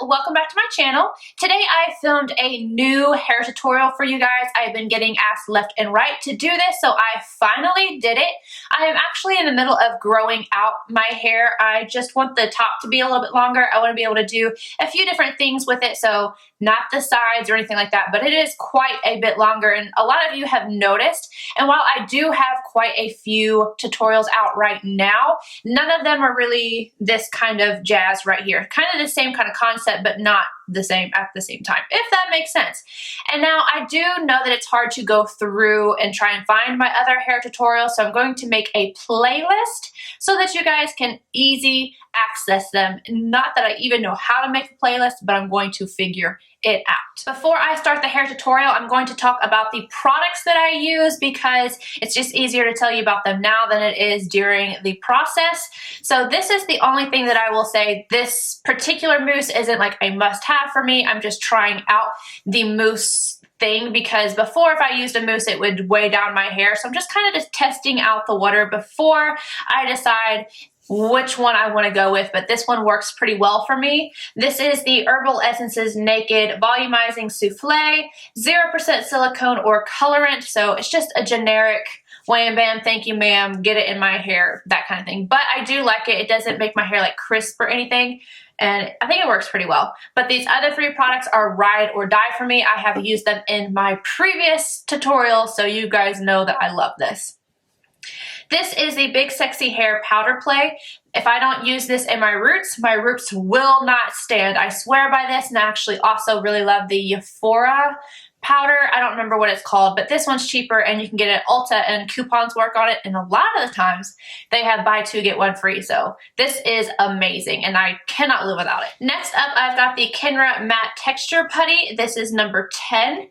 welcome back to my channel. Today I filmed a new hair tutorial for you guys. I've been getting asked left and right to do this, so I finally did it. I am actually in the middle of growing out my hair. I just want the top to be a little bit longer. I want to be able to do a few different things with it, so not the sides or anything like that, but it is quite a bit longer, and a lot of you have noticed. And while I do have quite a few tutorials out right now, none of them are really this kind of jazz right here. Kind of the same kind of concept, but not the same at the same time, if that makes sense. And now I do know that it's hard to go through and try and find my other hair tutorials, so I'm going to make a playlist so that you guys can easy access them. Not that I even know how to make a playlist, but I'm going to figure it out. Before I start the hair tutorial, I'm going to talk about the products that I use because it's just easier to tell you about them now than it is during the process. So this is the only thing that I will say. This particular mousse isn't like a must-have for me. I'm just trying out the mousse thing because before, if I used a mousse, it would weigh down my hair. So I'm just kind of just testing out the water before I decide which one I want to go with, but this one works pretty well for me. This is the Herbal Essences Naked Volumizing Souffle, 0% silicone or colorant, so it's just a generic wham bam, thank you ma'am, get it in my hair, that kind of thing. But I do like it. It doesn't make my hair like crisp or anything, and I think it works pretty well. But these other three products are ride or die for me. I have used them in my previous tutorial, so you guys know that I love this. This is the Big Sexy Hair Powder Play. If I don't use this in my roots will not stand. I swear by this, and I actually also really love the Euphoria powder. I don't remember what it's called, but this one's cheaper and you can get it at Ulta and coupons work on it, and a lot of the times they have buy two get one free, so this is amazing and I cannot live without it. Next up, I've got the Kenra Matte Texture Putty. This is number 10.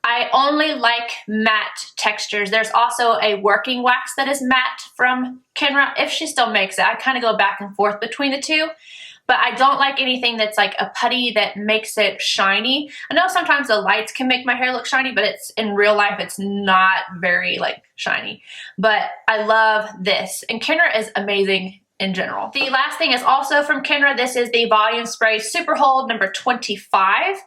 I only like matte textures. There's also a working wax that is matte from Kenra, if she still makes it. I kind of go back and forth between the two, but I don't like anything that's like a putty that makes it shiny. I know sometimes the lights can make my hair look shiny, but it's in real life, it's not very like shiny. But I love this, and Kendra is amazing in general. The last thing is also from Kenra. This is the Volume Spray Super Hold number 25.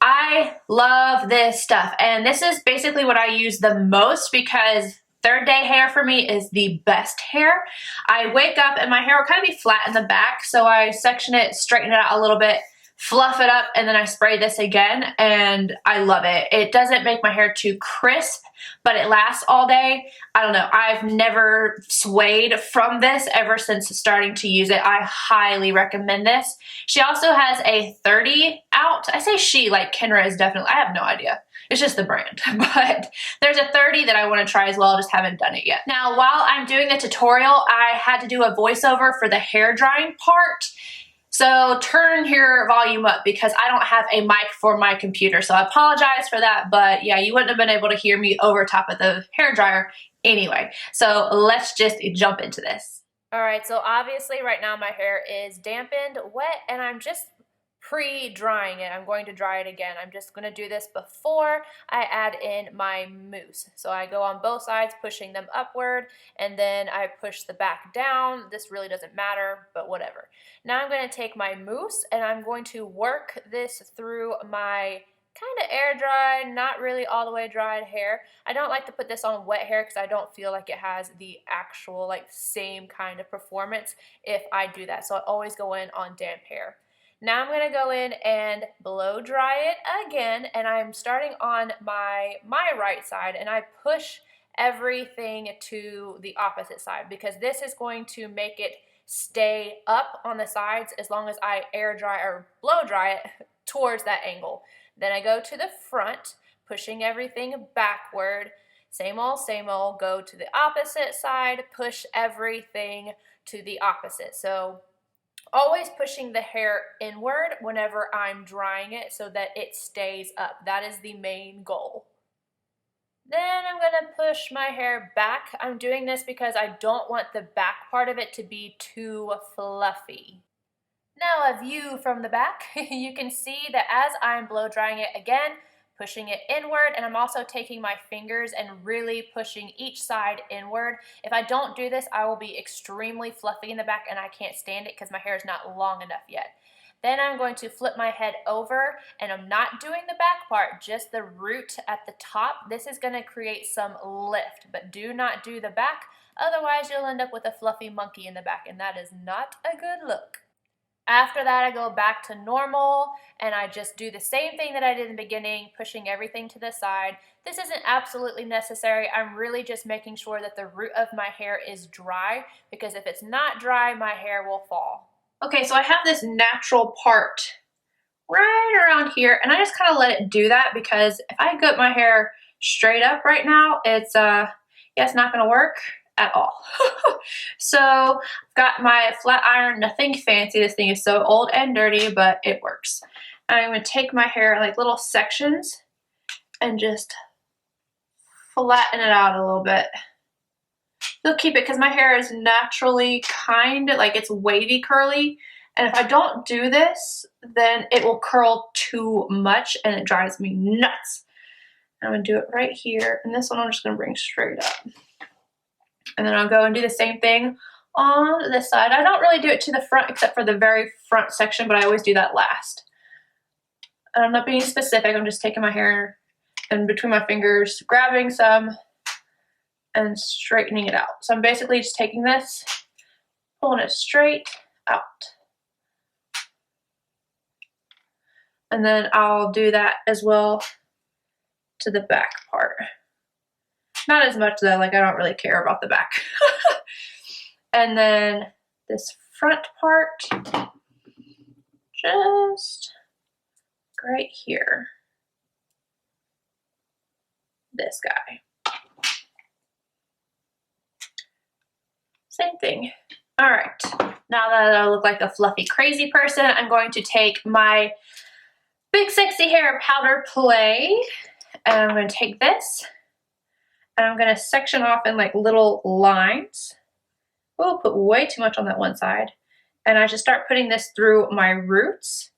I love this stuff, and this is basically what I use the most because third day hair for me is the best hair. I wake up and my hair will kind of be flat in the back, so I section it, straighten it out a little bit, fluff it up, and then I spray this again, and I love it. It doesn't make my hair too crisp, but it lasts all day. I don't know. I've never swayed from this ever since starting to use it. I highly recommend this. She also has a 30 out. I say she, like Kenra is definitely, I have no idea. It's just the brand, but there's a 30 that I want to try as well. Just haven't done it yet. Now, while I'm doing the tutorial, I had to do a voiceover for the hair drying part. So turn your volume up because I don't have a mic for my computer. So I apologize for that, but yeah, you wouldn't have been able to hear me over top of the hair dryer anyway. So let's just jump into this. All right, so obviously right now my hair is dampened, wet, and I'm just pre-drying it. I'm going to dry it again. I'm just going to do this before I add in my mousse. So I go on both sides, pushing them upward, and then I push the back down. This really doesn't matter, but whatever. Now I'm going to take my mousse and I'm going to work this through my kind of air dry, not really all the way dried hair. I don't like to put this on wet hair because I don't feel like it has the actual like same kind of performance if I do that. So I always go in on damp hair. Now I'm going to go in and blow dry it again, and I'm starting on my right side, and I push everything to the opposite side because this is going to make it stay up on the sides as long as I air dry or blow dry it towards that angle. Then I go to the front, pushing everything backward. Same old, go to the opposite side, push everything to the opposite. So always pushing the hair inward whenever I'm drying it so that it stays up. That is the main goal. Then I'm going to push my hair back. I'm doing this because I don't want the back part of it to be too fluffy. Now a view from the back. You can see that as I'm blow drying it again, pushing it inward, and I'm also taking my fingers and really pushing each side inward. If I don't do this, I will be extremely fluffy in the back and I can't stand it because my hair is not long enough yet. Then I'm going to flip my head over, and I'm not doing the back part, just the root at the top. This is going to create some lift, but do not do the back. Otherwise, you'll end up with a fluffy monkey in the back, and that is not a good look. After that, I go back to normal, and I just do the same thing that I did in the beginning, pushing everything to the side. This isn't absolutely necessary. I'm really just making sure that the root of my hair is dry, because if it's not dry, my hair will fall. Okay, so I have this natural part right around here, and I just kind of let it do that, because if I get my hair straight up right now, it's not gonna work at all. So I've got my flat iron, nothing fancy. This thing is so old and dirty, but it works. I'm gonna take my hair like little sections and just flatten it out a little bit. Still keep it, because my hair is naturally kind of like, it's wavy curly, and if I don't do this, then it will curl too much and it drives me nuts. I'm gonna do it right here, and this one I'm just gonna bring straight up. And then I'll go and do the same thing on this side. I don't really do it to the front except for the very front section, but I always do that last. And I'm not being specific, I'm just taking my hair in between my fingers, grabbing some, and straightening it out. So I'm basically just taking this, pulling it straight out. And then I'll do that as well to the back part. Not as much though, like I don't really care about the back. And then this front part, just right here. This guy. Same thing. All right, now that I look like a fluffy crazy person, I'm going to take my Big Sexy Hair Powder Play, and I'm going to take this, and I'm going to section off in like little lines. Oh, put way too much on that one side. And I just start putting this through my roots.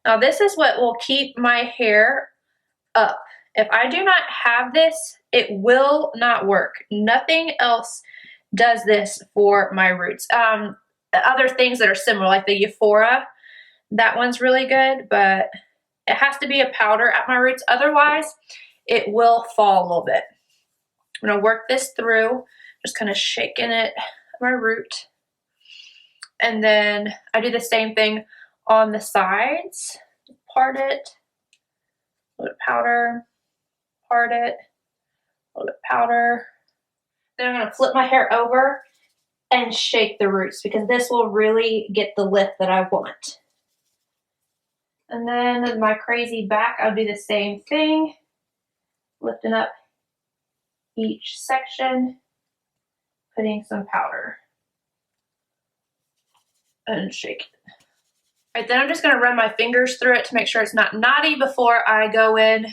Now this is what will keep my hair up. If I do not have this, it will not work. Nothing else does this for my roots. Other things that are similar, like the Euphoria, that one's really good, but it has to be a powder at my roots. Otherwise, it will fall a little bit. I'm gonna work this through, just kind of shaking it, my root. And then I do the same thing on the sides. Part it, a little bit powder, part it, a little bit powder. Then I'm gonna flip my hair over and shake the roots, because this will really get the lift that I want. And then my crazy back, I'll do the same thing, lifting up each section, putting some powder, and shake it. All right, then I'm just gonna run my fingers through it to make sure it's not knotty before I go in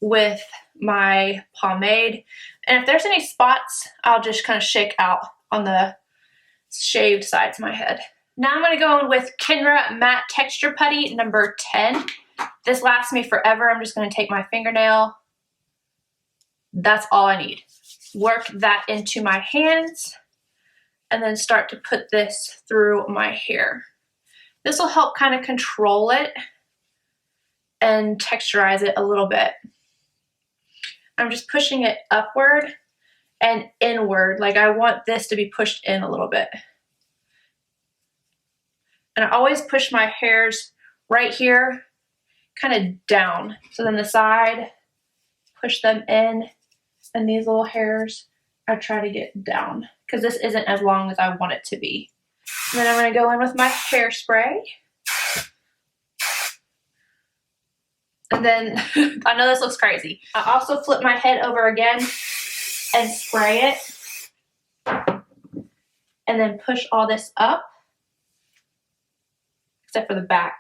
with my pomade. And if there's any spots, I'll just kind of shake out on the shaved sides of my head. Now I'm gonna go in with Kenra Matte Texture Putty number 10. This lasts me forever. I'm just gonna take my fingernail. That's all I need. Work that into my hands, and then start to put this through my hair. This will help kind of control it and texturize it a little bit. I'm just pushing it upward and inward. Like I want this to be pushed in a little bit. And I always push my hairs right here kind of down. So then the side, push them in, and these little hairs I try to get down, because this isn't as long as I want it to be. And then I'm going to go in with my hairspray. And then, I know this looks crazy. I also flip my head over again and spray it. And then push all this up, except for the back.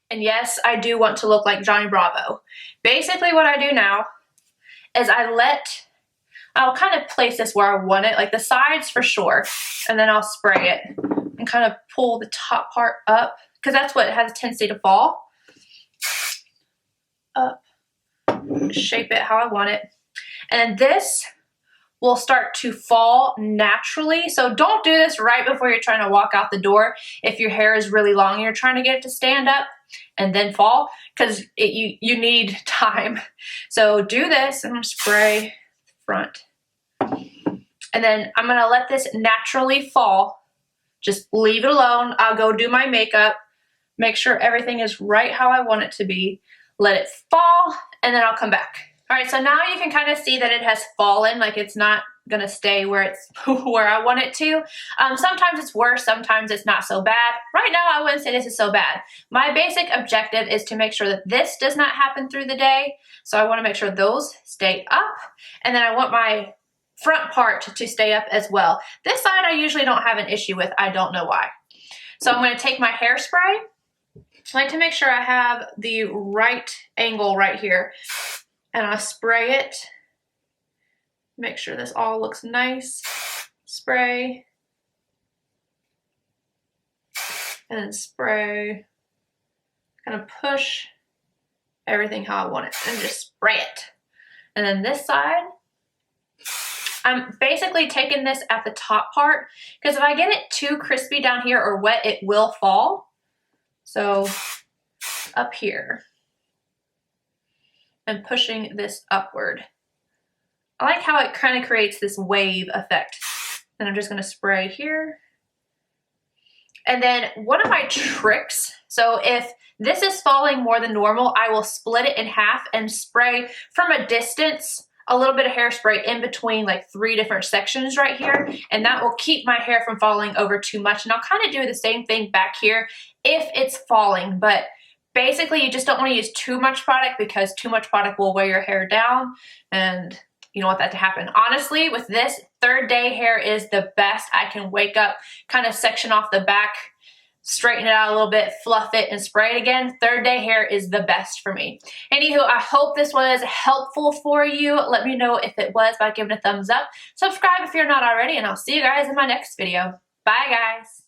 And yes, I do want to look like Johnny Bravo. Basically what I do now is I'll kind of place this where I want it, like the sides for sure, and then I'll spray it and kind of pull the top part up, because that's what has a tendency to fall. Up, shape it how I want it. And this will start to fall naturally. So don't do this right before you're trying to walk out the door if your hair is really long and you're trying to get it to stand up and then fall, because you need time. So do this. I'm going to spray the front. And then I'm going to let this naturally fall. Just leave it alone. I'll go do my makeup, make sure everything is right how I want it to be, let it fall, and then I'll come back. All right, so now you can kind of see that it has fallen, like it's not gonna stay where it's where I want it to. Sometimes it's worse, sometimes it's not so bad. Right now, I wouldn't say this is so bad. My basic objective is to make sure that this does not happen through the day. So I wanna make sure those stay up, and then I want my front part to stay up as well. This side I usually don't have an issue with. I don't know why. So I'm gonna take my hairspray. I like to make sure I have the right angle right here. And I spray it. Make sure this all looks nice. Spray. And then spray. Kind of push everything how I want it. And just spray it. And then this side, I'm basically taking this at the top part, because if I get it too crispy down here or wet, it will fall. So up here. And pushing this upward. I like how it kind of creates this wave effect. And I'm just going to spray here. And then one of my tricks, so if this is falling more than normal, I will split it in half and spray from a distance a little bit of hairspray in between like 3 different sections right here. And that will keep my hair from falling over too much. And I'll kind of do the same thing back here if it's falling. But basically, you just don't want to use too much product, because too much product will wear your hair down, and you don't want that to happen. Honestly, with this, 3rd day hair is the best. I can wake up, kind of section off the back, straighten it out a little bit, fluff it, and spray it again. 3rd day hair is the best for me. Anywho, I hope this was helpful for you. Let me know if it was by giving a thumbs up. Subscribe if you're not already, and I'll see you guys in my next video. Bye, guys.